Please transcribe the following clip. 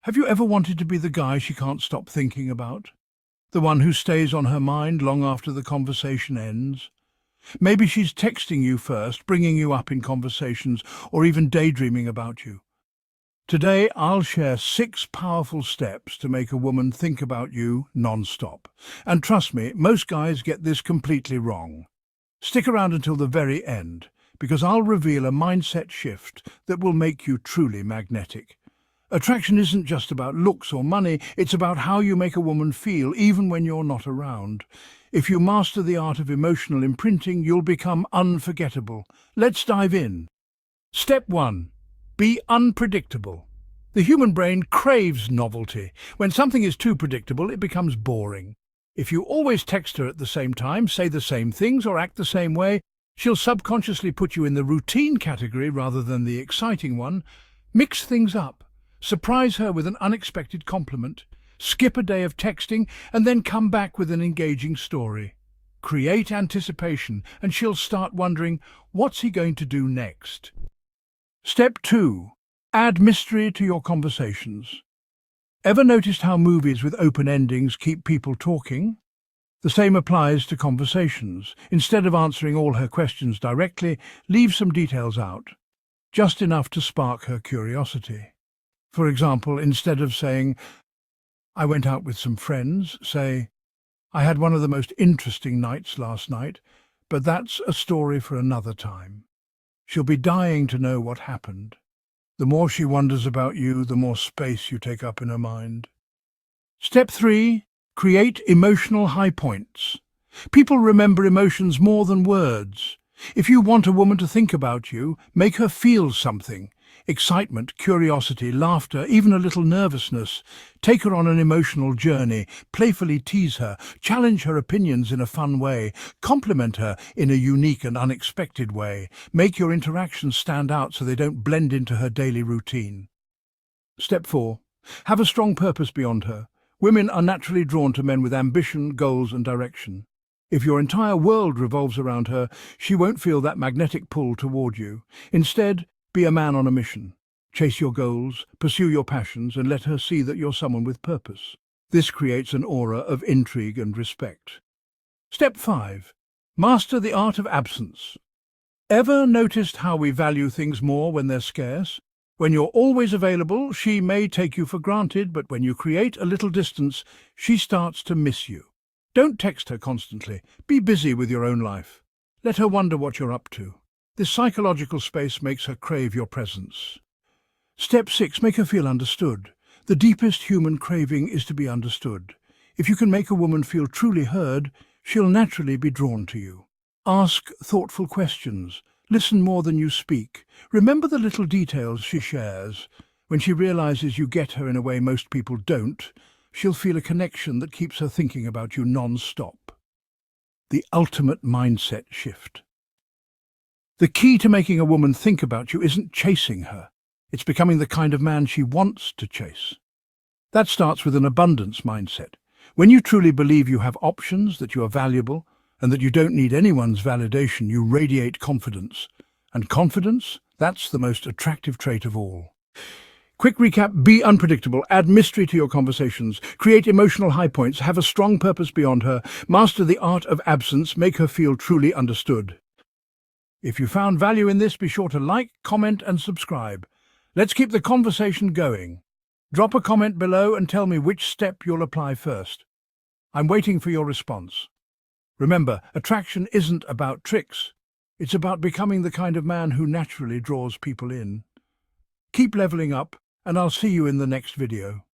Have you ever wanted to be the guy she can't stop thinking about? The one who stays on her mind long after the conversation ends? Maybe she's texting you first, bringing you up in conversations, or even daydreaming about you. Today, I'll share 6 powerful steps to make a woman think about you non-stop. And trust me, most guys get this completely wrong. Stick around until the very end, because I'll reveal a mindset shift that will make you truly magnetic. Attraction isn't just about looks or money, it's about how you make a woman feel even when you're not around. If you master the art of emotional imprinting, you'll become unforgettable. Let's dive in. Step 1. Be unpredictable. The human brain craves novelty. When something is too predictable, it becomes boring. If you always text her at the same time, say the same things, or act the same way, she'll subconsciously put you in the routine category rather than the exciting one. Mix things up. Surprise her with an unexpected compliment. Skip a day of texting and then come back with an engaging story. Create anticipation and she'll start wondering, what's he going to do next? Step 2. Add mystery to your conversations. Ever noticed how movies with open endings keep people talking? The same applies to conversations. Instead of answering all her questions directly, leave some details out, just enough to spark her curiosity. For example, instead of saying, "I went out with some friends," say, "I had one of the most interesting nights last night, but that's a story for another time." She'll be dying to know what happened. The more she wonders about you, the more space you take up in her mind. Step 3. Create emotional high points. People remember emotions more than words. If you want a woman to think about you, make her feel something. Excitement, curiosity, laughter, even a little nervousness. Take her on an emotional journey, playfully tease her, challenge her opinions in a fun way, compliment her in a unique and unexpected way. Make your interactions stand out so they don't blend into her daily routine. Step 4. Have a strong purpose beyond her. Women are naturally drawn to men with ambition, goals and direction. If your entire world revolves around her, she won't feel that magnetic pull toward you. Instead, be a man on a mission. Chase your goals, pursue your passions, and let her see that you're someone with purpose. This creates an aura of intrigue and respect. Step 5. Master the art of absence. Ever noticed how we value things more when they're scarce? When you're always available, she may take you for granted, but when you create a little distance, she starts to miss you. Don't text her constantly. Be busy with your own life. Let her wonder what you're up to. This psychological space makes her crave your presence. Step 6. Make her feel understood. The deepest human craving is to be understood. If you can make a woman feel truly heard, she'll naturally be drawn to you. Ask thoughtful questions. Listen more than you speak. Remember the little details she shares. When she realizes you get her in a way most people don't, she'll feel a connection that keeps her thinking about you non-stop. The ultimate mindset shift. The key to making a woman think about you isn't chasing her. It's becoming the kind of man she wants to chase. That starts with an abundance mindset. When you truly believe you have options, that you are valuable, and that you don't need anyone's validation, you radiate confidence. And confidence, that's the most attractive trait of all. Quick recap: be unpredictable, add mystery to your conversations, create emotional high points, have a strong purpose beyond her, master the art of absence, make her feel truly understood. If you found value in this, be sure to like, comment and subscribe. Let's keep the conversation going. Drop a comment below and tell me which step you'll apply first. I'm waiting for your response. Remember, attraction isn't about tricks. It's about becoming the kind of man who naturally draws people in. Keep leveling up, and I'll see you in the next video.